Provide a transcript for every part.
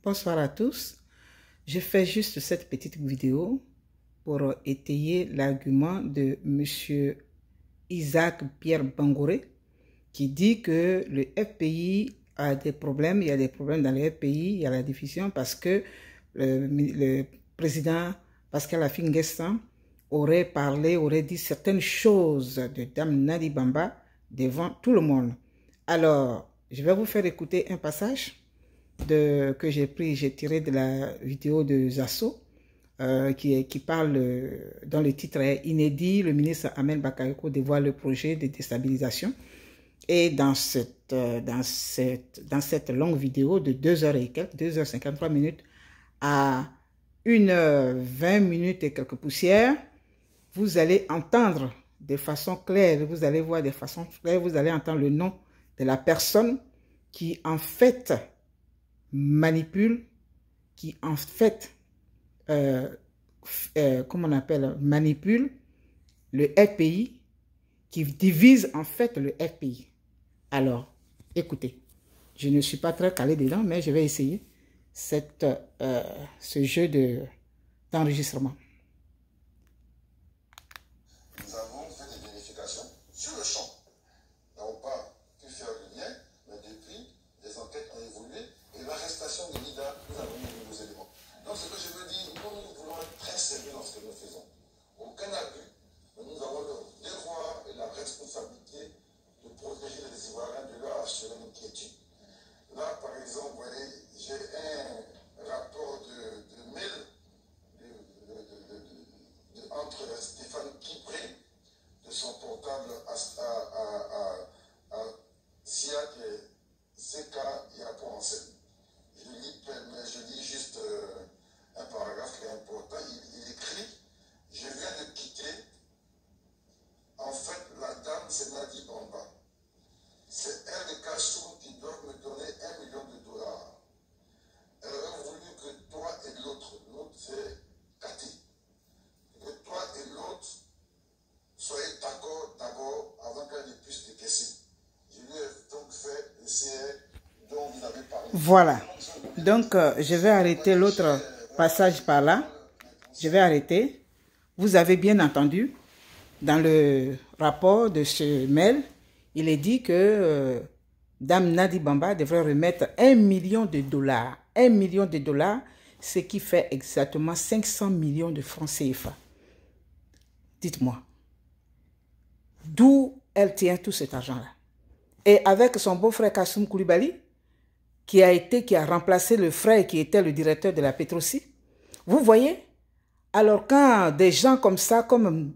Bonsoir à tous. Je fais juste cette petite vidéo pour étayer l'argument de M. Isaac Pierre Bangouré qui dit que le FPI a des problèmes, il y a des problèmes dans le FPI, il y a la division parce que le président Pascal Affi N'Guessan aurait dit certaines choses de Dame Nadi Bamba devant tout le monde. Alors, je vais vous faire écouter un passage que j'ai tiré de la vidéo de Zasso qui parle, dont le titre est « Inédit, le ministre Ahmed Bakayoko dévoile le projet de déstabilisation ». Et dans cette longue vidéo de 2h et quelques, 2h53 minutes à 1h20 et quelques poussières, vous allez entendre de façon claire, vous allez voir de façon claire, vous allez entendre le nom de la personne qui en fait manipule, qui en fait, comment on appelle, manipule le FPI, qui divise en fait le FPI. Alors, écoutez, je ne suis pas très calé dedans, mais je vais essayer ce jeu d'enregistrement. Nous avons fait des vérifications sur le champ. Nous n'avons pas pu faire le lien, mais depuis, les enquêtes ont évolué et l'arrestation de Nida, nous avons mis de nouveaux éléments. Donc, ce que je veux dire, nous voulons être très sérieux dans ce que nous faisons. Aucun abus, mais nous avons le devoir et la responsabilité de protéger les Ivoiriens, de leur assurer une quiétude. Là, par exemple, vous voyez, j'ai un rapport de mail entre Stéphane Kipré, de son portable à SIAC et CK Yapo en scène. Je lis juste un paragraphe qui est important. Il écrit « Je viens de quitter. En fait, la dame, c'est Nadi Bamba. C'est elle de Kassoum qui doit me donner $1 million. Elle aurait voulu que toi et l'autre c'est Cathy, que toi et l'autre soyez d'accord d'abord avant qu'elle ne puisse te caisser. Je lui ai donc fait essayer dont vous avez parlé. » Voilà. Donc, je vais arrêter l'autre passage par là. Je vais arrêter. Vous avez bien entendu, dans le rapport de ce mail, il est dit que Dame Nadi Bamba devrait remettre $1 million. $1 million, ce qui fait exactement 500 millions de francs CFA. Dites-moi, d'où elle tient tout cet argent-là? Et avec son beau-frère Kassoum Koulibaly, qui a remplacé le frère qui était le directeur de la Petrosi. Vous voyez? Alors quand des gens comme ça, comme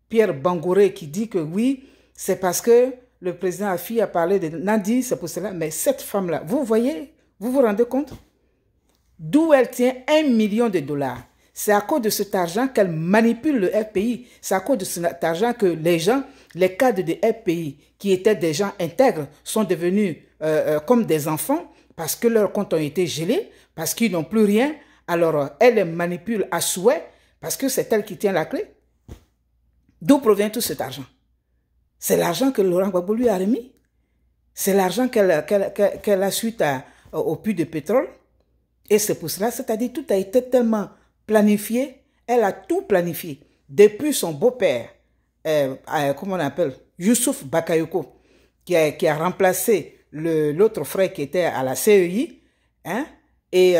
Pierre Bangouré qui dit que oui, c'est parce que le président Affi a parlé de Nadi, c'est pour cela. Mais cette femme-là, vous voyez, vous vous rendez compte? D'où elle tient $1 million. C'est à cause de cet argent qu'elle manipule le FPI. C'est à cause de cet argent que les gens, les cadres de FPI, qui étaient des gens intègres, sont devenus comme des enfants parce que leurs comptes ont été gelés, parce qu'ils n'ont plus rien. Alors, elle les manipule à souhait parce que c'est elle qui tient la clé. D'où provient tout cet argent? C'est l'argent que Laurent Gbagbo lui a remis. C'est l'argent qu'elle a suite au puits de pétrole. Et c'est pour cela, c'est-à-dire tout a été tellement planifié. Elle a tout planifié. Depuis son beau-père, comment on appelle, Youssouf Bakayoko, qui a remplacé l'autre frère qui était à la CEI, hein, et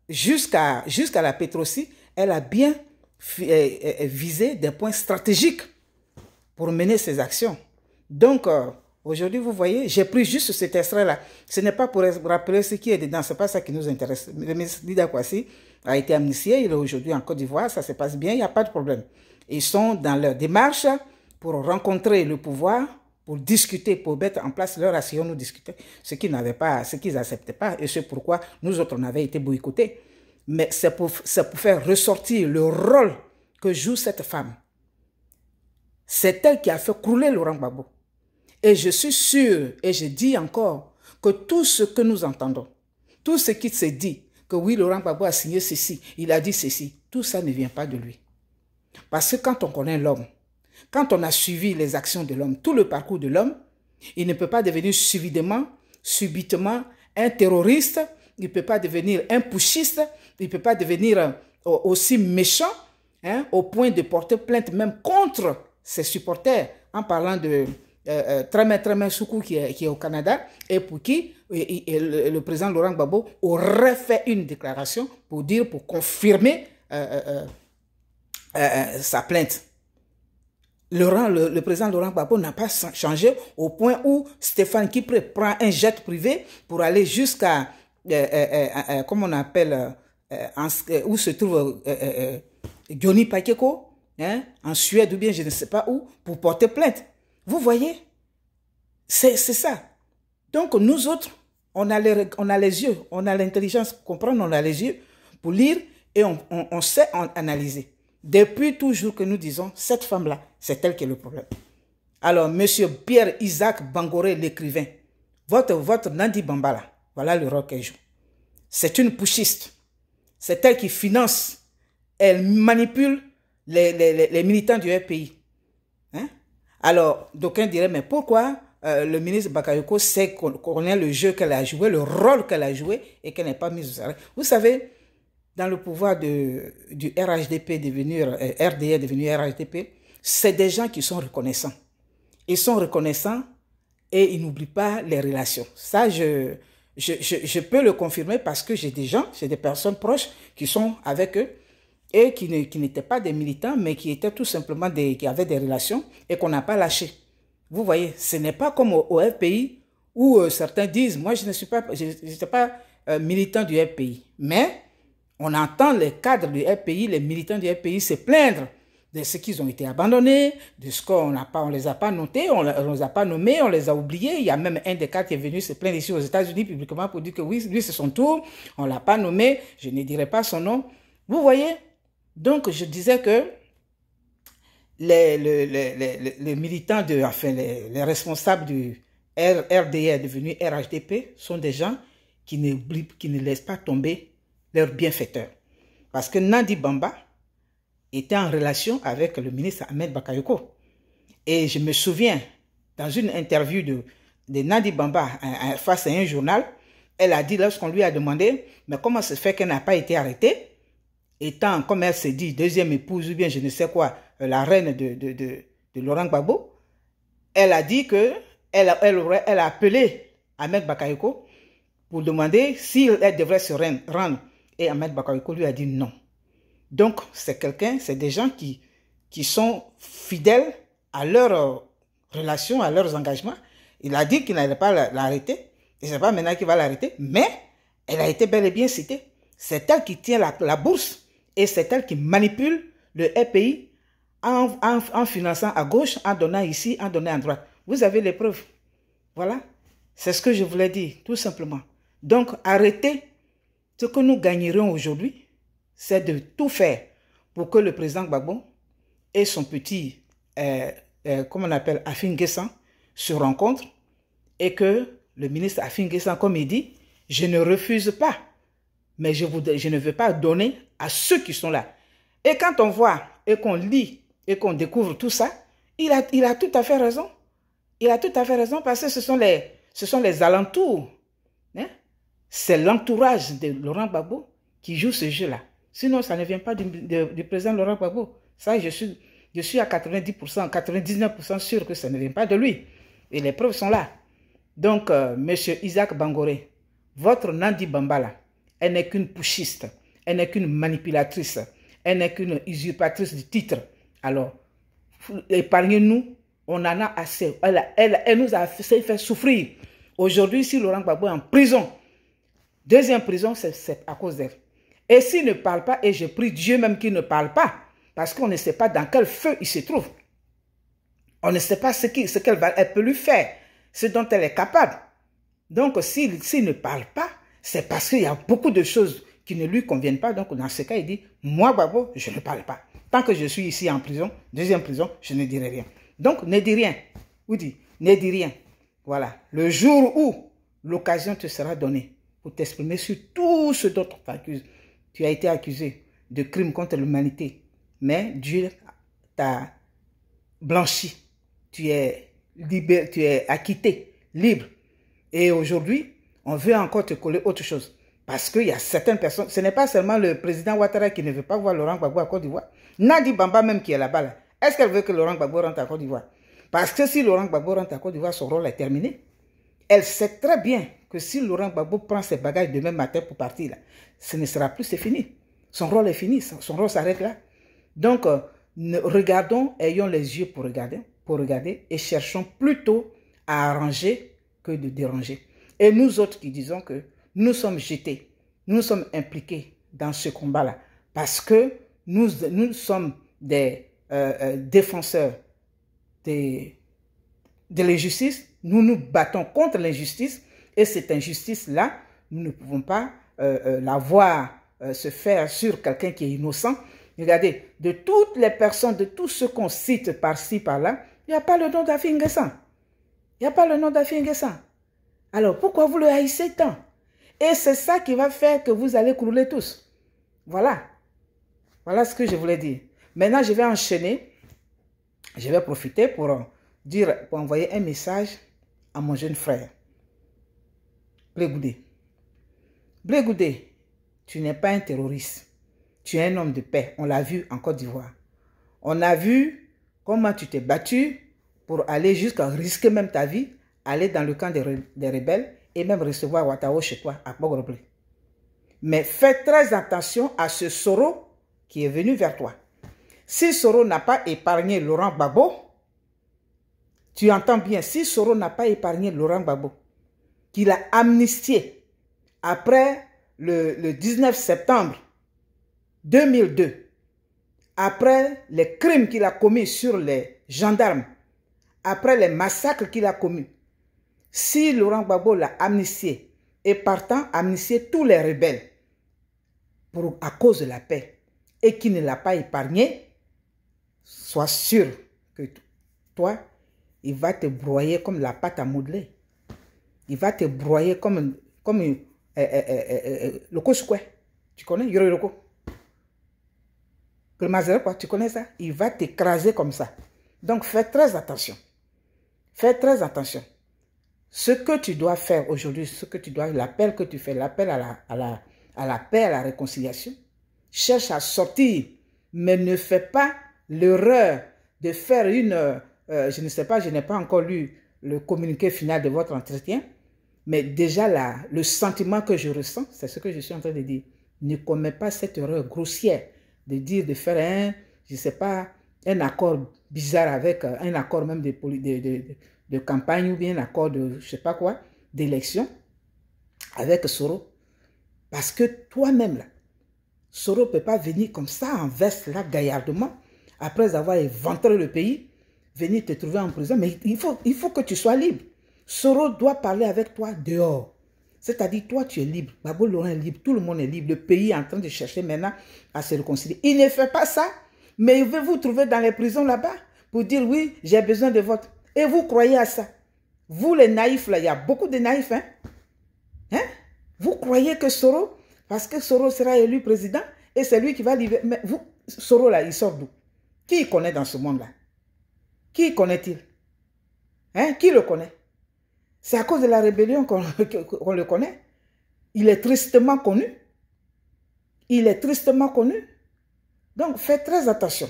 jusqu'à la Petrosi, elle a bien visé des points stratégiques pour mener ses actions. Donc, aujourd'hui, vous voyez, j'ai pris juste cet extrait-là. Ce n'est pas pour rappeler ce qui est dedans, ce n'est pas ça qui nous intéresse. Le ministre Dida Kwasi a été amnistié, il est aujourd'hui en Côte d'Ivoire, ça se passe bien, il n'y a pas de problème. Ils sont dans leur démarche pour rencontrer le pouvoir, pour discuter, pour mettre en place leur action, nous discuter, ce qu'ils n'acceptaient pas, et c'est pourquoi nous autres, on avait été boycottés. Mais c'est pour faire ressortir le rôle que joue cette femme. C'est elle qui a fait crouler Laurent Gbagbo. Et je suis sûr, et je dis encore, que tout ce que nous entendons, tout ce qui se dit, que oui, Laurent Gbagbo a signé ceci, il a dit ceci, tout ça ne vient pas de lui. Parce que quand on connaît l'homme, quand on a suivi les actions de l'homme, tout le parcours de l'homme, il ne peut pas devenir subitement un terroriste il ne peut pas devenir un putschiste, il ne peut pas devenir aussi méchant, hein, au point de porter plainte même contre ses supporters, en parlant de Tremé Soukou qui est au Canada, et pour qui le président Laurent Gbagbo aurait fait une déclaration pour confirmer sa plainte. Le président Laurent Gbagbo n'a pas changé au point où Stéphane Kipré prend un jet privé pour aller jusqu'à, comment on appelle, où se trouve Johnny Pakeko, hein, en Suède ou bien je ne sais pas où, pour porter plainte. Vous voyez, c'est ça. Donc nous autres, on a les yeux, on a l'intelligence pour comprendre, on a les yeux pour lire et on sait analyser. Depuis toujours que nous disons, cette femme-là, c'est elle qui est le problème. Alors, monsieur Pierre-Isaac Bangoré, l'écrivain, votre Nandi Bambala, voilà le rôle qu'elle joue. C'est une putschiste. C'est elle qui finance, elle manipule les militants du RPI. Hein? Alors, d'aucuns diraient, mais pourquoi le ministre Bakayoko sait qu'on connaît le jeu qu'elle a joué, le rôle qu'elle a joué et qu'elle n'est pas mise au salarié? Vous savez, dans le pouvoir du RHDP devenu RDR devenu RHDP, c'est des gens qui sont reconnaissants. Ils sont reconnaissants et ils n'oublient pas les relations. Ça, je peux le confirmer parce que j'ai des personnes proches qui sont avec eux et qui n'étaient pas des militants, mais qui étaient tout simplement qui avaient des relations et qu'on n'a pas lâché. Vous voyez, ce n'est pas comme au FPI où certains disent, moi je n'étais pas militant du FPI, mais on entend les cadres du FPI, les militants du FPI se plaindre de ce qu'ils ont été abandonnés, de ce qu'on ne les a pas notés, on ne les a pas nommés, on les a oubliés. Il y a même un des cadres qui est venu se plaindre ici aux États-Unis publiquement pour dire que oui, lui c'est son tour, on ne l'a pas nommé, je ne dirai pas son nom. Vous voyez? Donc je disais que les militants, les responsables du RDR devenu RHDP sont des gens qui ne laissent pas tomber leurs bienfaiteurs. Parce que Nandi Bamba était en relation avec le ministre Ahmed Bakayoko. Et je me souviens, dans une interview de Nandi Bamba face à un journal, elle a dit, lorsqu'on lui a demandé, mais comment se fait qu'elle n'a pas été arrêtée, étant, comme elle s'est dit, deuxième épouse ou bien je ne sais quoi, la reine de Laurent Gbagbo, elle a dit que elle a appelé Ahmed Bakayoko pour demander si elle devrait se rendre. Et Ahmed Bakayoko lui a dit non. Donc, c'est des gens qui sont fidèles à leurs relations, à leurs engagements. Il a dit qu'il n'allait pas l'arrêter. Je ne sais pas maintenant qu'il va l'arrêter, mais elle a été bel et bien citée. C'est elle qui tient la bourse et c'est elle qui manipule le RPI en finançant à gauche, en donnant ici, en donnant à droite. Vous avez les preuves. Voilà. C'est ce que je voulais dire, tout simplement. Donc, arrêtez. Ce que nous gagnerions aujourd'hui, c'est de tout faire pour que le président Gbagbo et son petit, comment on appelle, Afin Guessan, se rencontrent et que le ministre Afin Guessan, comme il dit, je ne refuse pas, mais je ne veux pas donner à ceux qui sont là. Et quand on voit et qu'on lit et qu'on découvre tout ça, il a tout à fait raison. Il a tout à fait raison parce que ce sont les alentours. Hein? C'est l'entourage de Laurent Gbagbo qui joue ce jeu-là. Sinon, ça ne vient pas du président Laurent Gbagbo. Ça, je suis à 90%, 99% sûr que ça ne vient pas de lui. Et les preuves sont là. Donc, monsieur Isaac Bangoré, votre Nandi Bambala, elle n'est qu'une putschiste, elle n'est qu'une manipulatrice, elle n'est qu'une usurpatrice du titre. Alors, épargnez-nous, on en a assez. Elle nous a fait souffrir. Aujourd'hui, si Laurent Gbagbo est en prison, deuxième prison, c'est à cause d'elle. Et s'il ne parle pas, et je prie Dieu même qu'il ne parle pas, parce qu'on ne sait pas dans quel feu il se trouve. On ne sait pas ce qu'elle peut lui faire, ce dont elle est capable. Donc, s'il ne parle pas, c'est parce qu'il y a beaucoup de choses qui ne lui conviennent pas. Donc, dans ce cas, il dit, moi, Gbagbo, je ne parle pas. Tant que je suis ici en prison, deuxième prison, je ne dirai rien. Donc, ne dis rien. Vous dites, ne dis rien. Voilà. Le jour où l'occasion te sera donnée pour t'exprimer sur tout ce dont on t'accuse. Tu as été accusé de crimes contre l'humanité, mais Dieu t'a blanchi. Tu es acquitté, libre. Et aujourd'hui, on veut encore te coller autre chose. Parce qu'il y a certaines personnes, ce n'est pas seulement le président Ouattara qui ne veut pas voir Laurent Gbagbo à Côte d'Ivoire. Nadi Bamba même qui est là-bas, là, est-ce qu'elle veut que Laurent Gbagbo rentre à Côte d'Ivoire? Parce que si Laurent Gbagbo rentre à Côte d'Ivoire, son rôle est terminé. Elle sait très bien que si Laurent Gbagbo prend ses bagages demain matin pour partir, là, ce ne sera plus, c'est fini. Son rôle est fini, son rôle s'arrête là. Donc, regardons, ayons les yeux pour regarder et cherchons plutôt à arranger que de déranger. Et nous autres qui disons que nous sommes jetés, nous sommes impliqués dans ce combat-là parce que nous sommes des défenseurs de l'injustice, nous nous battons contre l'injustice et cette injustice-là, nous ne pouvons pas la voir se faire sur quelqu'un qui est innocent. Regardez, de toutes les personnes, de tous ceux qu'on cite par-ci, par-là, il n'y a pas le nom d'Affi N'Guessan. Il n'y a pas le nom d'Affi N'Guessan. Alors, pourquoi vous le haïssez tant? Et c'est ça qui va faire que vous allez crouler tous. Voilà. Voilà ce que je voulais dire. Maintenant, je vais enchaîner. Je vais profiter pour envoyer un message à mon jeune frère. Blé Goudé. Blé Goudé, tu n'es pas un terroriste. Tu es un homme de paix. On l'a vu en Côte d'Ivoire. On a vu comment tu t'es battu pour aller jusqu'à risquer même ta vie, aller dans le camp des rebelles et même recevoir Ouattara chez toi à Bogoblé. Mais fais très attention à ce Soro qui est venu vers toi. Si Soro n'a pas épargné Laurent Gbagbo, tu entends bien, si Soro n'a pas épargné Laurent Gbagbo, qu'il a amnistié après le 19 septembre 2002, après les crimes qu'il a commis sur les gendarmes, après les massacres qu'il a commis, si Laurent Gbagbo l'a amnistié et partant amnistié tous les rebelles à cause de la paix et qu'il ne l'a pas épargné, sois sûr que toi, il va te broyer comme la pâte à modeler. Il va te broyer comme le koshkwe. Tu connais Yoroko? Tu connais ça? Il va t'écraser comme ça. Donc fais très attention. Fais très attention. Ce que tu dois faire aujourd'hui, l'appel que tu fais, l'appel à la paix, à la réconciliation, cherche à sortir, mais ne fais pas l'erreur de faire je ne sais pas, je n'ai pas encore lu le communiqué final de votre entretien, mais déjà le sentiment que je ressens, c'est ce que je suis en train de dire. Ne commets pas cette erreur grossière de faire je ne sais pas, un accord bizarre avec, un accord même de campagne ou bien un accord de, je ne sais pas quoi, d'élection avec Soro. Parce que toi-même, là, Soro ne peut pas venir comme ça en veste, là, gaillardement, après avoir éventré le pays, venir te trouver en prison. Mais il faut que tu sois libre. Soro doit parler avec toi dehors. C'est-à-dire, toi, tu es libre. Gbagbo Laurent est libre. Tout le monde est libre. Le pays est en train de chercher maintenant à se réconcilier. Il ne fait pas ça, mais il veut vous trouver dans les prisons là-bas pour dire, oui, j'ai besoin de votre... Et vous croyez à ça? Vous, les naïfs, là, il y a beaucoup de naïfs, hein? Vous croyez que Soro, parce que Soro sera élu président, et c'est lui qui va libérer... Mais vous, Soro, là, il sort d'où? Qui connaît dans ce monde-là? Qui connaît-il? Qui le connaît? C'est à cause de la rébellion qu'on le connaît. Il est tristement connu. Il est tristement connu. Donc, fais très attention.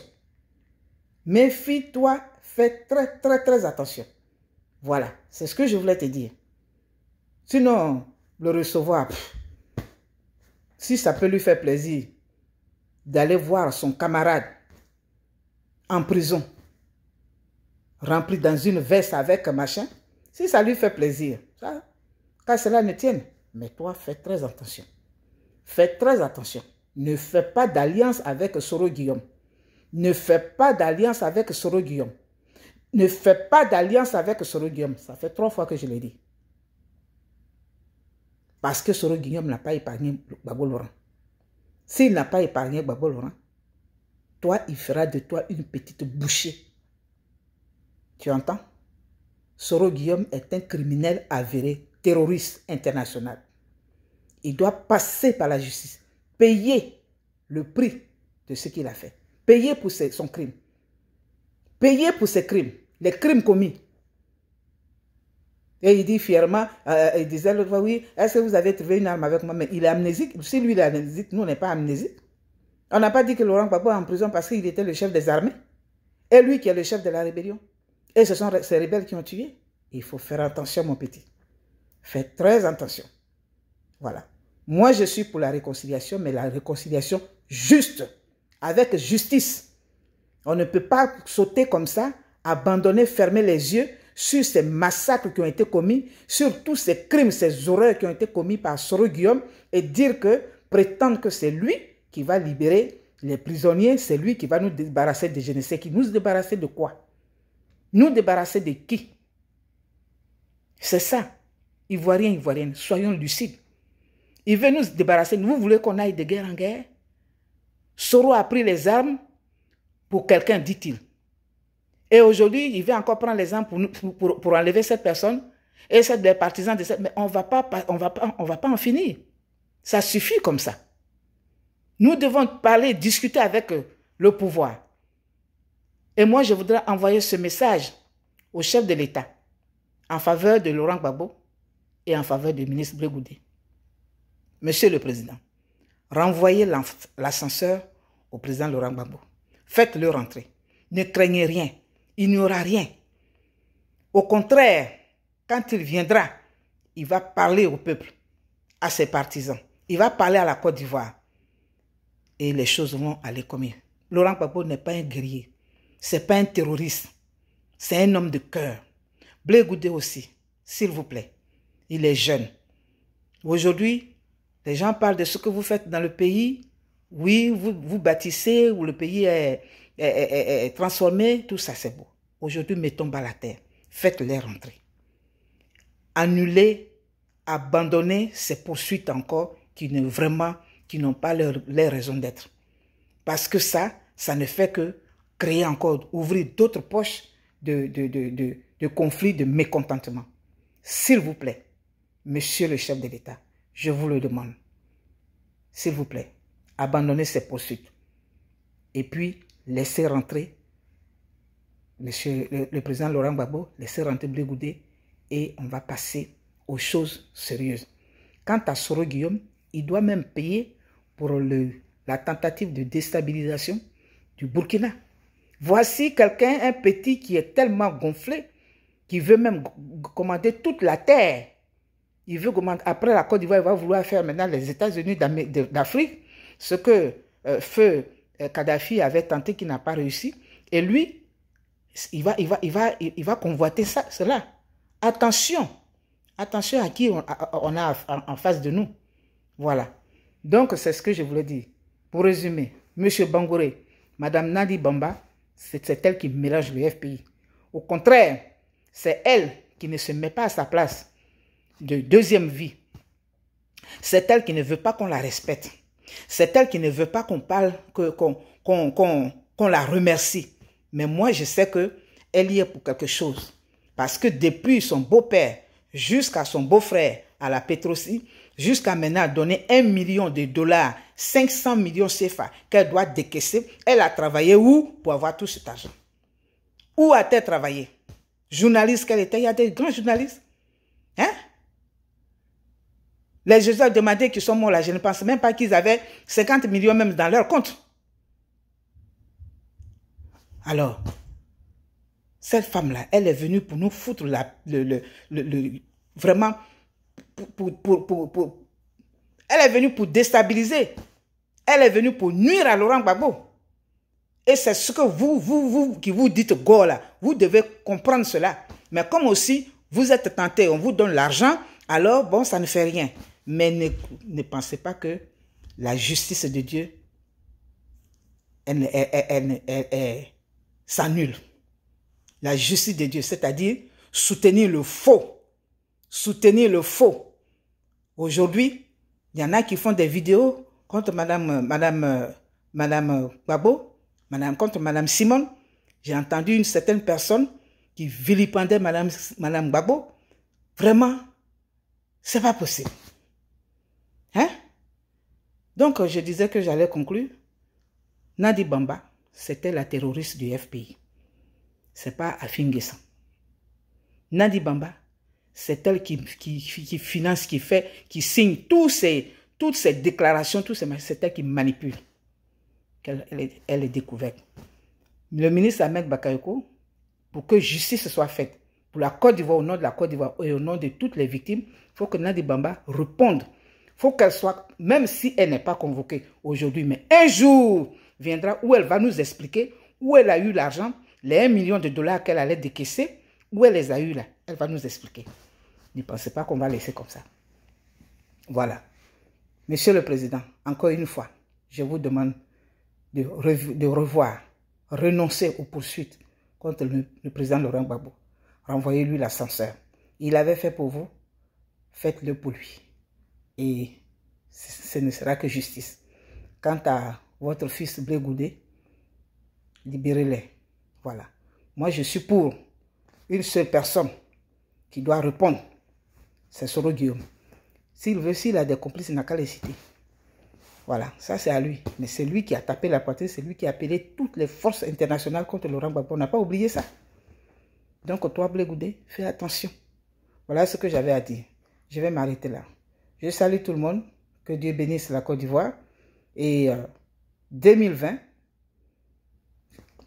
Méfie-toi, fais très, très, très attention. Voilà, c'est ce que je voulais te dire. Sinon, le recevoir, si ça peut lui faire plaisir d'aller voir son camarade en prison, rempli dans une veste avec machin, si ça lui fait plaisir, ça, qu'à cela ne tienne. Mais toi, fais très attention. Fais très attention. Ne fais pas d'alliance avec Soro Guillaume. Ne fais pas d'alliance avec Soro Guillaume. Ne fais pas d'alliance avec Soro Guillaume. Ça fait 3 fois que je l'ai dit. Parce que Soro Guillaume n'a pas épargné Gbagbo Laurent. S'il n'a pas épargné Gbagbo Laurent, toi, il fera de toi une petite bouchée. Tu entends? Soro Guillaume est un criminel avéré, terroriste international. Il doit passer par la justice, payer le prix de ce qu'il a fait, payer pour son crime, payer pour ses crimes, les crimes commis. Et il dit fièrement, il disait l'autre fois, oui, est-ce que vous avez trouvé une arme avec moi? Mais il est amnésique. Si lui, il est amnésique, nous, on n'est pas amnésique. On n'a pas dit que Laurent Gbagbo est en prison parce qu'il était le chef des armées. Et lui qui est le chef de la rébellion. Et ce sont ces rebelles qui ont tué. Il faut faire attention, mon petit. Faites très attention. Voilà. Moi, je suis pour la réconciliation, mais la réconciliation juste, avec justice. On ne peut pas sauter comme ça, abandonner, fermer les yeux sur ces massacres qui ont été commis, sur tous ces crimes, ces horreurs qui ont été commis par Soro Guillaume et dire que, prétendre que c'est lui qui va libérer les prisonniers, c'est lui qui va nous débarrasser de je ne sais qui. Nous débarrasser de quoi? Nous débarrasser de qui? C'est ça. Ivoiriens, Ivoiriennes, soyons lucides. Il veut nous débarrasser. Vous voulez qu'on aille de guerre en guerre? Soro a pris les armes pour quelqu'un, dit-il. Et aujourd'hui, il veut encore prendre les armes pour enlever cette personne. Et c'est des partisans de cette... Mais on va pas en finir. Ça suffit comme ça. Nous devons parler, discuter avec le pouvoir. Et moi, je voudrais envoyer ce message au chef de l'État en faveur de Laurent Gbagbo et en faveur du ministre Blé Goudé. Monsieur le Président, renvoyez l'ascenseur au président Laurent Gbagbo. Faites-le rentrer. Ne craignez rien. Il n'y aura rien. Au contraire, quand il viendra, il va parler au peuple, à ses partisans. Il va parler à la Côte d'Ivoire. Et les choses vont aller comme il. Laurent Gbagbo n'est pas un guerrier. Ce n'est pas un terroriste. C'est un homme de cœur. Blé Goudé aussi, s'il vous plaît. Il est jeune. Aujourd'hui, les gens parlent de ce que vous faites dans le pays. Oui, vous bâtissez, où le pays est transformé. Tout ça, c'est beau. Aujourd'hui, mettons bas la terre. Faites-les rentrer. Annulez, abandonnez ces poursuites encore qui n'ont pas leur raison d'être. Parce que ça ne fait que créer encore, ouvrir d'autres poches de conflits, de mécontentement. S'il vous plaît, monsieur le chef de l'État, je vous le demande. S'il vous plaît, abandonnez ces poursuites. Et puis, laissez rentrer monsieur le président Laurent Gbagbo, laissez rentrer Blé Goudé et on va passer aux choses sérieuses. Quant à Soro Guillaume, il doit même payer pour la tentative de déstabilisation du Burkina. Voici quelqu'un, un petit qui est tellement gonflé, qui veut même commander toute la terre. Il veut commander, après la Côte d'Ivoire, il va vouloir faire maintenant les États-Unis d'Afrique, ce que feu Kadhafi avait tenté, qui n'a pas réussi. Et lui, il va convoiter cela. Attention. Attention à qui on a en face de nous. Voilà. Donc, c'est ce que je voulais dire. Pour résumer, M. Bangouré, Mme Nadi Bamba, c'est elle qui mélange le FPI. Au contraire, c'est elle qui ne se met pas à sa place de deuxième vie. C'est elle qui ne veut pas qu'on la respecte. C'est elle qui ne veut pas qu'on parle, qu'on la remercie. Mais moi, je sais qu'elle y est pour quelque chose. Parce que depuis son beau-père jusqu'à son beau-frère à la Petrosi, jusqu'à maintenant donner $1 million, 500 millions CFA qu'elle doit décaisser, elle a travaillé où pour avoir tout cet argent? Où a-t-elle travaillé? Journaliste qu'elle était, il y a des grands journalistes. Hein? Les gens ont demandé qu'ils sont morts là, je ne pense même pas qu'ils avaient 50 millions même dans leur compte. Alors, cette femme-là, elle est venue pour nous foutre vraiment, elle est venue pour déstabiliser. Elle est venue pour nuire à Laurent Gbagbo. Et c'est ce que vous qui vous dites go là, vous devez comprendre cela. Mais comme aussi, vous êtes tenté, on vous donne l'argent, alors bon, ça ne fait rien. Mais ne pensez pas que la justice de Dieu, elle s'annule. La justice de Dieu, c'est-à-dire soutenir le faux. Soutenir le faux. Aujourd'hui, il y en a qui font des vidéos contre Madame Gbagbo, contre Madame Simone. J'ai entendu une certaine personne qui vilipendait Madame Gbagbo. Vraiment, c'est pas possible. Hein? Donc, je disais que j'allais conclure. Nadi Bamba, c'était la terroriste du FPI. C'est pas Afin Guessan. Nadi Bamba, c'est elle qui finance, qui signe toutes ces déclarations, c'est elle qui manipule. Elle est découverte. Le ministre Ahmed Bakayoko, pour que justice soit faite, pour la Côte d'Ivoire, au nom de la Côte d'Ivoire et au nom de toutes les victimes, il faut que Nadi Bamba réponde. Il faut qu'elle soit, même si elle n'est pas convoquée aujourd'hui, mais un jour viendra où elle va nous expliquer où elle a eu l'argent, les 1 million de dollars qu'elle allait décaisser, où elle les a eu là. Elle va nous expliquer. Ne pensez pas qu'on va laisser comme ça. Voilà. Monsieur le Président, encore une fois, je vous demande de revoir, renoncer aux poursuites contre le président Laurent Gbagbo. Renvoyez-lui l'ascenseur. Il avait fait pour vous, faites-le pour lui. Et ce ne sera que justice. Quant à votre fils Blé Goudé, libérez-les. Voilà. Moi, je suis pour une seule personne qui doit répondre. C'est Soro Guillaume. S'il a des complices, il n'a qu'à les citer. Voilà, ça c'est à lui. Mais c'est lui qui a tapé la poitrine, c'est lui qui a appelé toutes les forces internationales contre Laurent Gbagbo. On n'a pas oublié ça. Donc toi, Blé Goudé, fais attention. Voilà ce que j'avais à dire. Je vais m'arrêter là. Je salue tout le monde. Que Dieu bénisse la Côte d'Ivoire. Et 2020,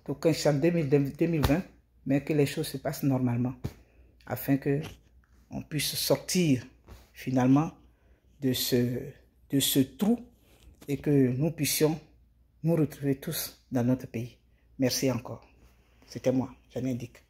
aucun chant 2020, mais que les choses se passent normalement. Afin que on puisse sortir finalement de ce trou et que nous puissions nous retrouver tous dans notre pays. Merci encore. C'était moi, Jeanne Indique.